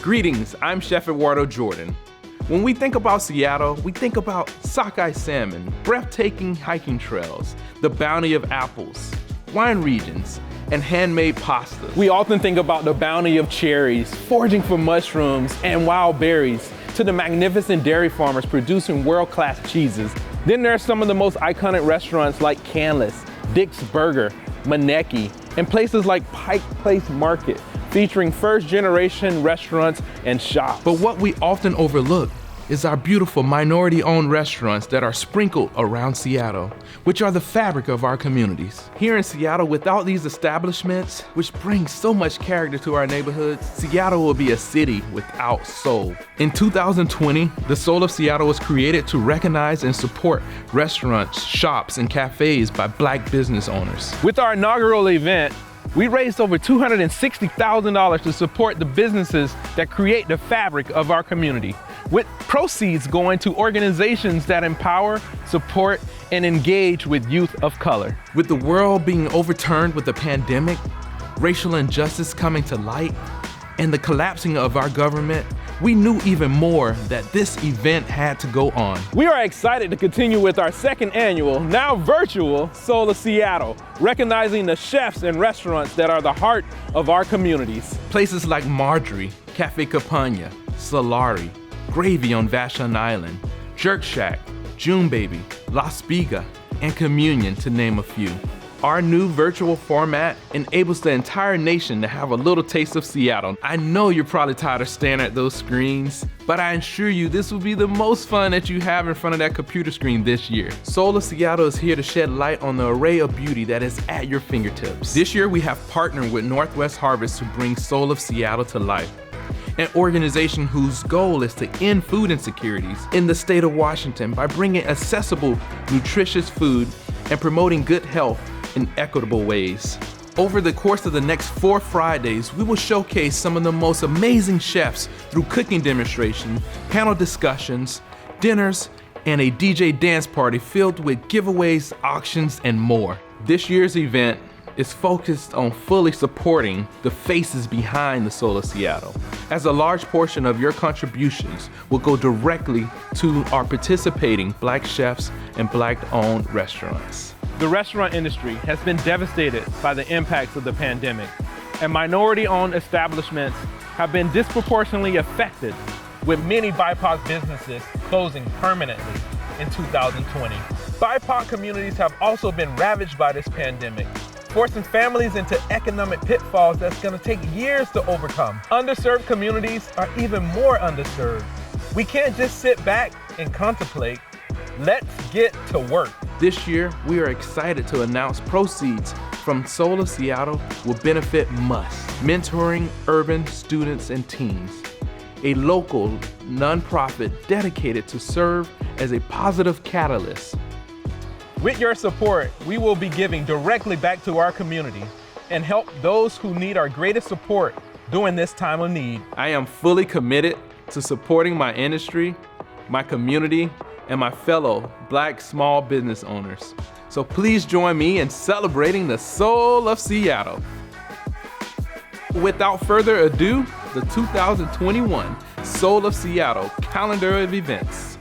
Greetings, I'm Chef Edouardo Jordan. When we think about Seattle, we think about sockeye salmon, breathtaking hiking trails, the bounty of apples, wine regions, and handmade pastas. We often think about the bounty of cherries, foraging for mushrooms and wild berries, to the magnificent dairy farmers producing world-class cheeses. Then there's some of the most iconic restaurants like Canlis, Dick's Burger, Maneki, and places like Pike Place Market, featuring first-generation restaurants and shops. But what we often overlook is our beautiful minority-owned restaurants that are sprinkled around Seattle, which are the fabric of our communities. Here in Seattle, without these establishments, which bring so much character to our neighborhoods, Seattle will be a city without soul. In 2020, the Soul of Seattle was created to recognize and support restaurants, shops, and cafes by Black business owners. With our inaugural event, we raised over $260,000 to support the businesses that create the fabric of our community, with proceeds going to organizations that empower, support, and engage with youth of color. With the world being overturned with the pandemic, racial injustice coming to light, and the collapsing of our government, we knew even more that this event had to go on. We are excited to continue with our second annual, now virtual, Soul of Seattle, recognizing the chefs and restaurants that are the heart of our communities. Places like Marjorie, Cafe Campagna, Solari, Gravy on Vashon Island, Jerk Shack, June Baby, La Spiga, and Communion, to name a few. Our new virtual format enables the entire nation to have a little taste of Seattle. I know you're probably tired of staring at those screens, but I assure you this will be the most fun that you have in front of that computer screen this year. Soul of Seattle is here to shed light on the array of beauty that is at your fingertips. This year we have partnered with Northwest Harvest to bring Soul of Seattle to life, an organization whose goal is to end food insecurities in the state of Washington by bringing accessible, nutritious food and promoting good health in equitable ways. Over the course of the next 4 Fridays, we will showcase some of the most amazing chefs through cooking demonstrations, panel discussions, dinners, and a DJ dance party filled with giveaways, auctions, and more. This year's event is focused on fully supporting the faces behind the Soul of Seattle, as a large portion of your contributions will go directly to our participating Black chefs and Black-owned restaurants. The restaurant industry has been devastated by the impacts of the pandemic, and minority-owned establishments have been disproportionately affected, with many BIPOC businesses closing permanently in 2020. BIPOC communities have also been ravaged by this pandemic, forcing families into economic pitfalls that's gonna take years to overcome. Underserved communities are even more underserved. We can't just sit back and contemplate. Let's get to work. This year, we are excited to announce proceeds from Soul of Seattle will benefit MUST, Mentoring Urban Students and Teens, a local nonprofit dedicated to serve as a positive catalyst. With your support, we will be giving directly back to our community and help those who need our greatest support during this time of need. I am fully committed to supporting my industry, my community, and my fellow Black small business owners. So please join me in celebrating the Soul of Seattle. Without further ado, the 2021 Soul of Seattle calendar of events.